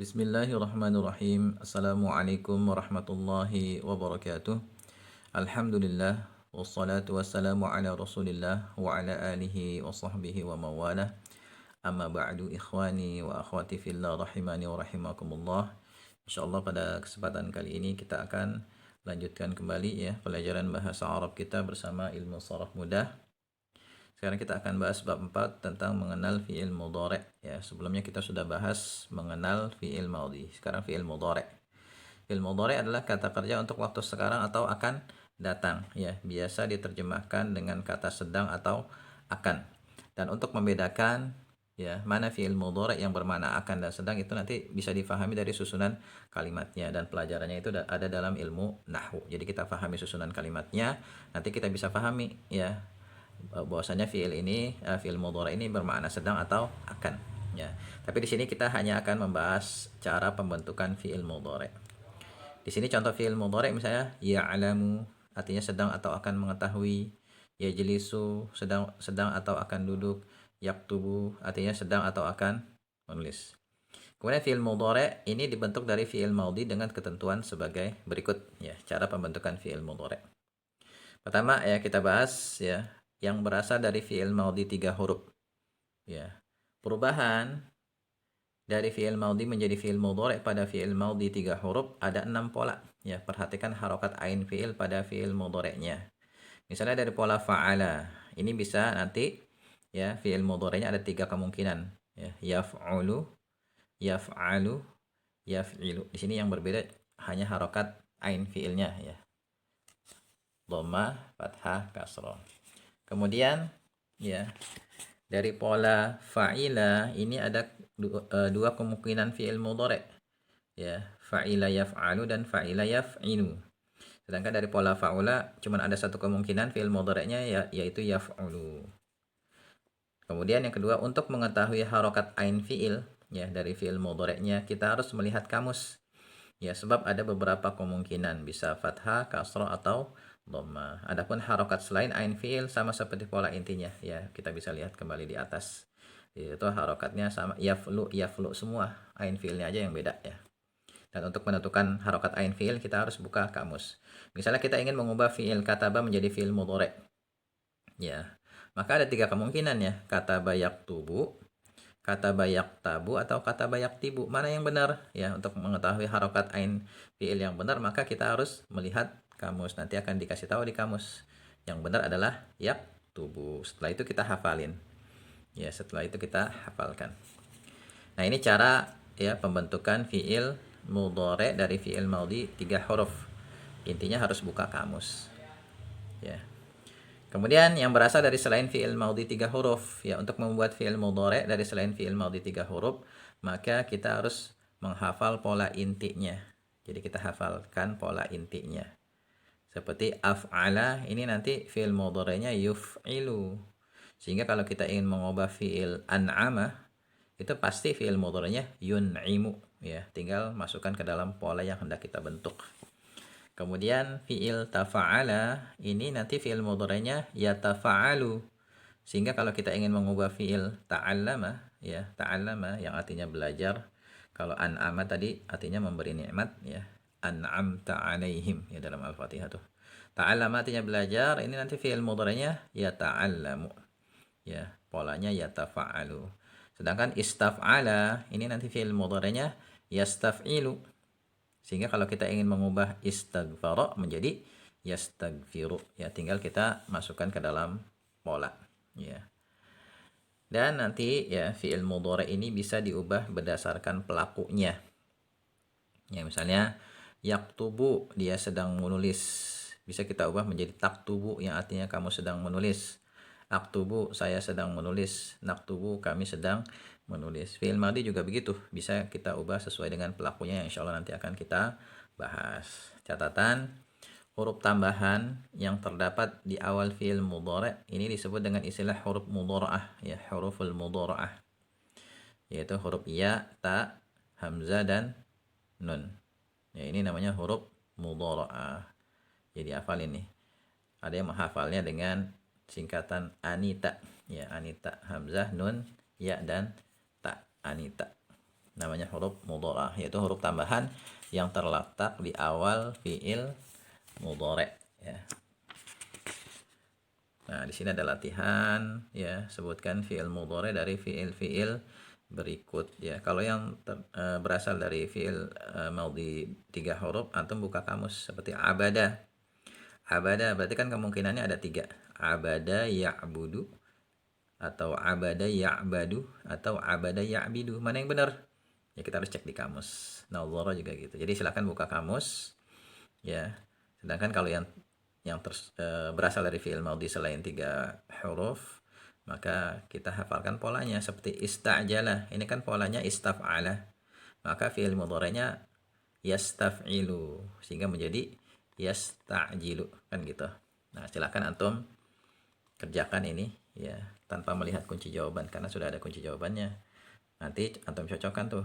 Bismillahirrahmanirrahim. Assalamualaikum warahmatullahi wabarakatuh. Alhamdulillah wassalatu wassalamu ala Rasulillah wa ala alihi wa sahbihi wa mawalah. Amma ba'du ikhwani wa akhwati fillah rahimani wa rahimakumullah. Insyaallah pada kesempatan kali ini kita akan lanjutkan kembali ya pelajaran bahasa Arab kita bersama ilmu sharaf mudah. Sekarang kita akan bahas bab 4 tentang mengenal fi'il mudhari' ya. Sebelumnya kita sudah bahas mengenal fi'il madhi. Sekarang fi'il mudhari'. Fi'il mudhari' adalah kata kerja untuk waktu sekarang atau akan datang ya. Biasa diterjemahkan dengan kata sedang atau akan. Dan untuk membedakan ya mana fi'il mudhari' yang bermakna akan dan sedang itu nanti bisa difahami dari susunan kalimatnya, dan pelajarannya itu ada dalam ilmu nahwu. Jadi kita pahami susunan kalimatnya, nanti kita bisa pahami ya bahwasanya fi'il mudhari ini bermakna sedang atau akan ya. Tapi di sini kita hanya akan membahas cara pembentukan fi'il mudhari. Di sini contoh fi'il mudhari misalnya ya'lamu artinya sedang atau akan mengetahui, yajlisu sedang atau akan duduk, yaktubu artinya sedang atau akan menulis. Kemudian fi'il mudhari ini dibentuk dari fi'il madhi dengan ketentuan sebagai berikut ya, cara pembentukan fi'il mudhari. Pertama ya kita bahas ya yang berasal dari fi'il madhi 3 huruf. Ya. Perubahan dari fi'il madhi menjadi fi'il mudhari pada fi'il madhi 3 huruf ada 6 pola. Ya, perhatikan harokat ain fi'il pada fi'il mudhari'nya. Misalnya dari pola fa'ala. Ini bisa nanti ya fi'il mudhari'nya ada 3 kemungkinan. Ya, yaf'ulu, yaf'alu, yaf'ilu. Di sini yang berbeda hanya harokat ain fi'ilnya ya. Dhammah, fathah, kasrah. Kemudian ya dari pola fa'ila ini ada dua kemungkinan fi'il mudhari ya, fa'ila yaf'alu dan fa'ila yaf'ilu. Sedangkan dari pola fa'ula cuma ada satu kemungkinan fi'il mudhari'nya yaitu yaf'ulu. Kemudian yang kedua, untuk mengetahui harokat ain fi'il ya dari fi'il mudhari'nya kita harus melihat kamus. Ya, sebab ada beberapa kemungkinan bisa fathah, kasrah atau dhamma. Adapun harokat selain ain fi'il sama seperti pola intinya ya, kita bisa lihat kembali di atas. Itu harokatnya sama yaflu semua, ain fi'ilnya aja yang beda ya. Dan untuk menentukan harokat ain fi'il kita harus buka kamus. Misalnya kita ingin mengubah fi'il kataba menjadi fi'il mudhari. Ya. Maka ada 3 kemungkinan ya, kataba yaktubu, kata bayak tabu atau kata bayak tibu. Mana yang benar ya? Untuk mengetahui harokat ain fi'il yang benar maka kita harus melihat kamus. Nanti akan dikasih tahu di kamus yang benar adalah yak tubu. Setelah itu kita hafalin ya, setelah itu kita hafalkan. Nah, ini cara ya pembentukan fi'il mudhari dari fi'il madhi 3 huruf. Intinya harus buka kamus ya. Kemudian yang berasal dari selain fi'il madhi 3 huruf ya, untuk membuat fi'il mudhari dari selain fi'il madhi 3 huruf maka kita harus menghafal pola intinya. Jadi kita hafalkan pola intinya. Seperti af'ala, ini nanti fi'il mudhari'nya yuf'ilu. Sehingga kalau kita ingin mengubah fi'il an'ama itu pasti fi'il mudhari'nya yun'imu ya, tinggal masukkan ke dalam pola yang hendak kita bentuk. Kemudian fi'il tafa'ala ini nanti fi'il mudhari'nya yatafa'alu. Sehingga kalau kita ingin mengubah fi'il ta'allama ya, ta'allama yang artinya belajar. Kalau an'ama tadi artinya memberi nikmat ya. An'amta 'alaihim ya dalam Al-Fatihah tuh. Ta'allama artinya belajar, ini nanti fi'il mudhari'nya yata'allamu. Ya, polanya yatafa'alu. Sedangkan istaf'ala ini nanti fi'il mudhari'nya yastaf'ilu. Sehingga kalau kita ingin mengubah istaghfara menjadi yastaghfiru ya, tinggal kita masukkan ke dalam pola ya. Dan nanti ya fi'il mudhari ini bisa diubah berdasarkan pelakunya. Ya, misalnya yaktubu dia sedang menulis, bisa kita ubah menjadi taktubu yang artinya kamu sedang menulis. Aktubu saya sedang menulis, naktubu kami sedang menulis. Fi'il madhi juga begitu, bisa kita ubah sesuai dengan pelakunya yang insyaallah nanti akan kita bahas. Catatan, huruf tambahan yang terdapat di awal fi'il mudhari ini disebut dengan istilah huruf mudhara'ah ya, huruful mudhara'ah. Yaitu huruf ya, ta, hamzah dan nun. Ya, ini namanya huruf mudhara'ah. Jadi hafalin nih. Ada yang menghafalnya dengan singkatan Anita ya, Anita, hamzah, nun, ya dan ta, Anita. namanya huruf mudhari', yaitu huruf tambahan yang terletak di awal fiil mudhari', ya. Nah, di sini ada latihan, ya, sebutkan fiil mudhari' dari fiil-fiil berikut, ya. Kalau yang berasal dari fiil madhi 3 huruf, antum buka kamus seperti abada. Abada berarti kan kemungkinannya ada 3. Abada ya'budu, atau abada ya'badu, atau abada ya'bidu. Mana yang benar? Ya kita harus cek di kamus. Nadhara juga gitu. Jadi silakan buka kamus, ya. Sedangkan kalau yang berasal dari fi'il madhi selain 3 huruf, maka kita hafalkan polanya seperti ista'jala. Ini kan polanya istaf'ala. Maka fi'il mudhari'nya yastaf'ilu, sehingga menjadi yasta'jilu, kan gitu. Nah, silakan antum kerjakan ini, ya, tanpa melihat kunci jawaban karena sudah ada kunci jawabannya. Nanti antum cocokkan tuh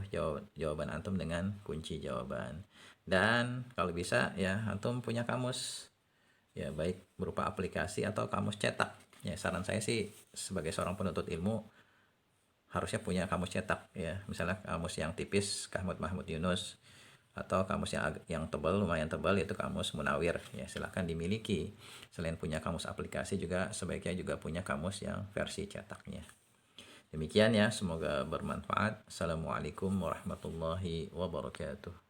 jawaban antum dengan kunci jawaban. Dan kalau bisa, ya, antum punya kamus, ya, baik berupa aplikasi atau kamus cetak. Ya, saran saya sih sebagai seorang penuntut ilmu harusnya punya kamus cetak, ya. Misalnya kamus yang tipis Kahmud Mahmud Yunus, atau kamus yang tebal, lumayan tebal, yaitu kamus Munawir, ya, silahkan dimiliki. Selain punya kamus aplikasi, juga sebaiknya juga punya kamus yang versi cetaknya. Demikian, ya, semoga bermanfaat. Assalamualaikum warahmatullahi wabarakatuh.